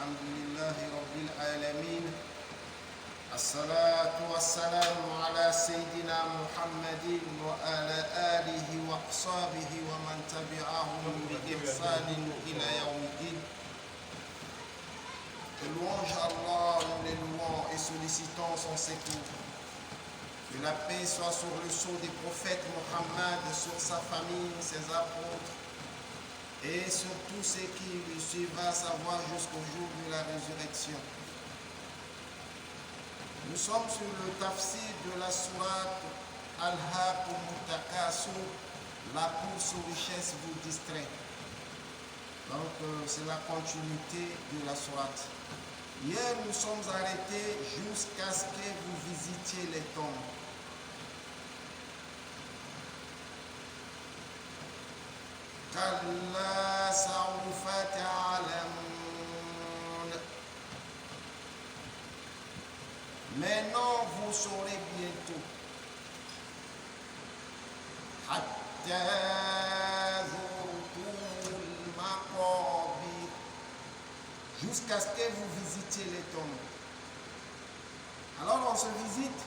الحمد لله رب العالمين. الصلاة والسلام على سيدنا محمد وعلى آله وأصحابه ومن تبعهم بإحسان إلى يوم الدين. Louange à Allah, nous les louons et sollicitons son secours. Que la paix soit sur le sceau des prophètes Mohammed, sur sa famille, ses apôtres et sur tous ceux qui lui suivent à savoir jusqu'au jour de la résurrection. Nous sommes sur le tafsir de la sourate Al-Haakum Takassur, la course aux richesses vous distrait. Donc c'est la continuité de la sourate. Hier nous sommes arrêtés jusqu'à ce que vous visitiez les tombes. كلا سوف تعلمون. Maintenant vous saurez bientôt. حتى زرتم المقابر. Jusqu'à ce que vous visitiez les tombes. Alors on se visite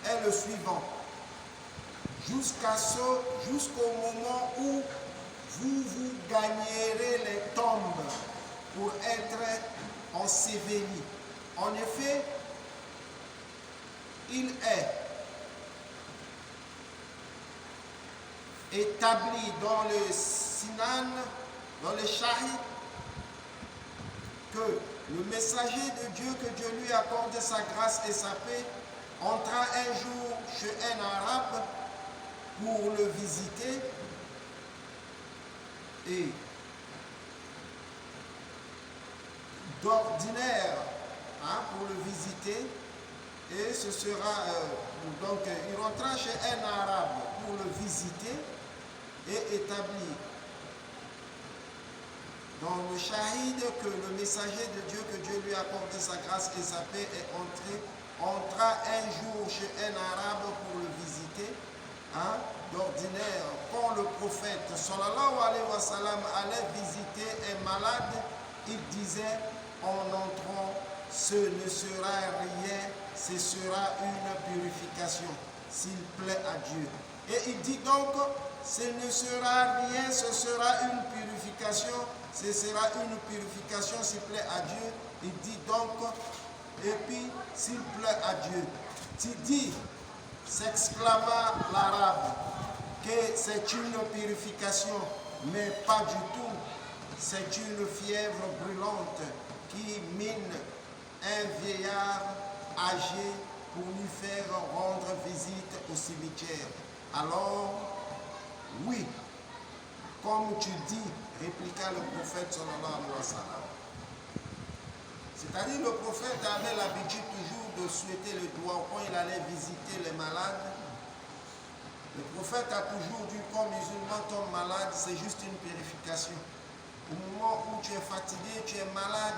est le suivant. Jusqu'au moment où vous gagnerez les tombes pour être ensevelis. En effet, il est établi dans le Sinan, dans le Shahid, que le messager de Dieu, que Dieu lui accorde sa grâce et sa paix, entra un jour chez un arabe pour le visiter et d'ordinaire pour le visiter et ce sera donc il rentra chez un arabe pour le visiter et établir dans le shahid que le messager de Dieu, que Dieu lui accorde sa grâce et sa paix, entra un jour chez un arabe pour le visiter. D'ordinaire, quand le prophète sallallahu alayhi wa sallam allait visiter un malade, il disait en entrant, ce ne sera rien, ce sera une purification, s'il plaît à Dieu. Et il dit donc, ce ne sera rien, ce sera une purification, ce sera une purification s'il plaît à Dieu. Il dit donc, et puis s'il plaît à Dieu. Tu dis, s'exclama l'arabe, que c'est une purification, mais pas du tout. C'est une fièvre brûlante qui mine un vieillard âgé pour lui faire rendre visite au cimetière. Alors, oui, comme tu dis, répliqua le prophète sallallahu alayhi wa sallam. C'est-à-dire le prophète avait l'habitude toujours de souhaiter le doigt quand il allait visiter les malades. Le prophète a toujours dit, comme musulman tombe malade, c'est juste une purification. Au moment où tu es fatigué, tu es malade,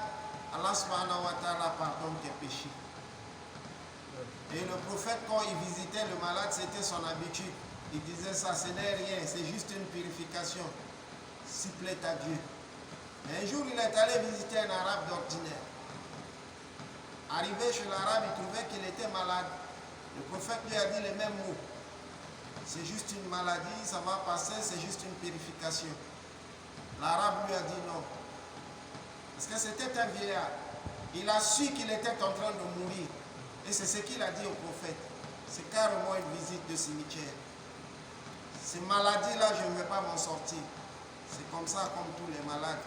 Allah subhanahu wa ta'ala pardonne tes péchés. Et le prophète, quand il visitait le malade, c'était son habitude. Il disait ça, ce n'est rien, c'est juste une purification. S'il plaît à Dieu. Mais un jour, il est allé visiter un arabe d'ordinaire. Arrivé chez l'arabe, il trouvait qu'il était malade. Le prophète lui a dit les mêmes mots. C'est juste une maladie, ça va passer, c'est juste une purification. L'arabe lui a dit non. Parce que c'était un vieillard. Il a su qu'il était en train de mourir. Et c'est ce qu'il a dit au prophète. C'est carrément une visite de cimetière. Ces maladies-là, je ne vais pas m'en sortir. C'est comme ça, comme tous les malades.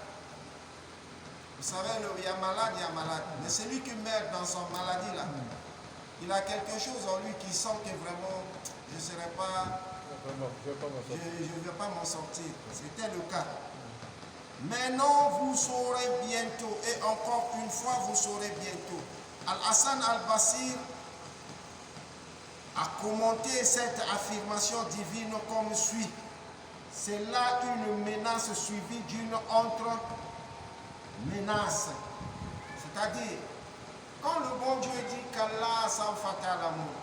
Vous savez, il y a malade, il y a malade. Mais celui qui meurt dans son maladie là, il a quelque chose en lui qui sent que vraiment, je ne serai pas, je ne vais pas m'en sortir. C'était le cas. Maintenant, vous saurez bientôt, et encore une fois, vous saurez bientôt. Al-Hassan al-Basir a commenté cette affirmation divine comme suit. C'est là une menace suivie d'une autre menace. C'est-à-dire, quand le bon Dieu dit qu'Allah sawfa ta'lamun,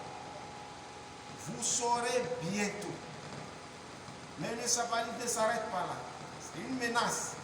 vous saurez bientôt. Mais ne s'arrête pas là. C'est une menace.